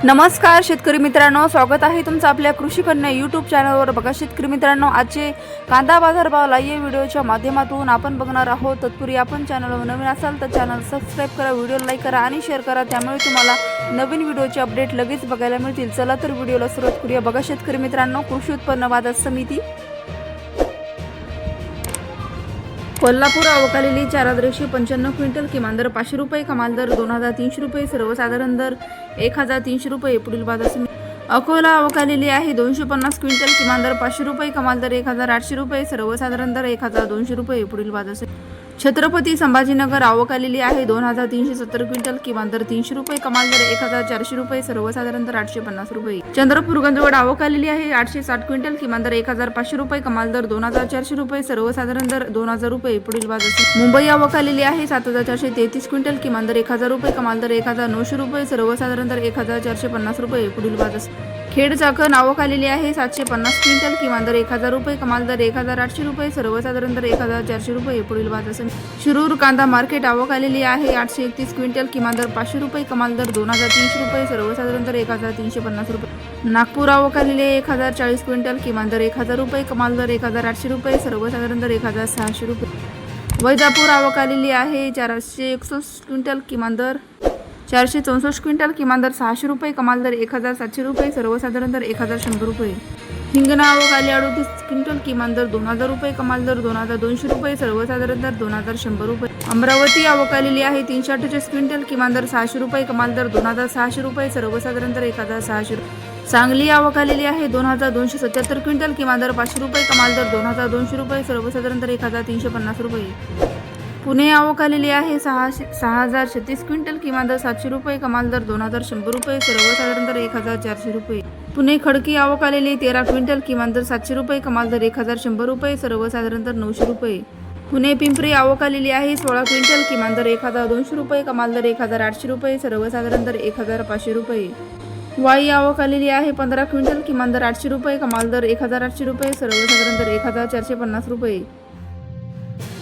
नमस्कार शेतकरी मित्रांनो, स्वागत आहे तुमचं आपल्या कृषी कन्या यूट्यूब चॅनलवर। बघा शेतकरी मित्रांनो, आजचे कांदा बाजार भाव लाईव्ह व्हिडिओच्या माध्यमातून आपण बघणार आहोत। तत्पूर्वी आपण चॅनलवर नवीन असाल तर चॅनल सबस्क्राइब करा, व्हिडिओ लाईक करा आणि शेअर करा, त्यामुळे तुम्हाला नवीन व्हिडिओचे अपडेट लगेच बघायला मिळतील। चला तर व्हिडिओला सुरुवात करूया। बघा शेतकरी मित्रांनो, कृषी उत्पन्न बाजार समिती कोल्हापूर अवकालेली 4195 क्विंटल, किमान दर 500 रुपये, कमाल दर 2300 रुपये, सर्वसाधारण दर 1300 रुपये। पुढील बाजार समिती अकोला अवकालेली आहे 250 क्विंटल, किमान दर 500 रुपये, कमाल दर 1800 रुपये, सर्वसाधारण दर 1200 रुपये। पुढील बाजार समिती छत्रपती संभाजीनगर अवकालेली आहे 2370 क्विंटल, किमान दर 300 रुपये, कमाल दर 1400 रुपये, सर्वसाधारण दर 850 रुपये। चंद्रपूर गंजवड अवकालेली आहे 860 क्विंटल, किमान दर 1500 रुपये, कमाल दर 2400 रुपये, सर्वसाधारण दर 2000 रुपये। पुढील बाजार समिती मुंबई अवकालेली आहे 7433 क्विंटल, किमान दर 1000 रुपये, कमाल दर 1900 रुपये, सर्वसाधारण दर 1450 रुपये। पुढील बाजार समिती खेड चाकण अवकालेली आहे 750 क्विंटल, किमान दर 1000 रुपये, कमाल दर 1800 रुपये, सर्वसाधारण दर 1400 रुपये। पुढील बाजार समिती शिरूर कांदा मार्केट अवकालेली आहे 831 क्विंटल, किमान दर 500 रुपये, कमाल दर 2300 रुपये, सर्वसाधारण दर 1350 रुपये। नागपूर अवकालेली आहे 1040 क्विंटल, किमान दर 1000 रुपये, कमाल दर 1800 रुपये, सर्वसाधारण दर 1600 रुपये। वैजापूर अवकालेली आहे 461 क्विंटल, किमान दर 464 क्विंटल, किमान दर 600 रुपये, कमाल दर 1700 रुपये, सर्वसाधारण दर 1100 रुपये। हिंगणा अवकाली 38 क्विंटल, किमान दर 2000 रुपये, कमाल दर 2200 रुपये, सर्वसाधारण दर 2100 रुपये। अमरावती अवकालेली आहे 348 क्विंटल, किमान दर 600 रुपये, कमाल दर 2600 रुपये, सर्वसाधारण दर 1600 रुपये। सांगली अवकालेली आहे 2277 क्विंटल, किमान दर 500 रुपये, कमाल दर 2200 रुपये, सर्वसाधारण दर 1350 रुपये। पुणे अवकालेली आहे 6036 क्विंटल, किमान दर 700 रुपये, कमाल दर 2100 रुपये, सर्वसाधारण दर 1400 रुपये। पुणे खडकी अवकालेली 13 क्विंटल, किमान दर 700 रुपये, कमाल दर 1100 रुपये, सर्वसाधारण दर 900 रुपये। पुणे पिंपरी अवकालेली आहे 16 क्विंटल, किमान दर 1200 रुपये, कमाल दर 1800 रुपये, सर्वसाधारण दर 1500 रुपये। वाई अवकालेली आहे 15 क्विंटल, किमान दर 800 रुपये, कमाल दर 1800 रुपये, सर्वसाधारण दर 1450 रुपये।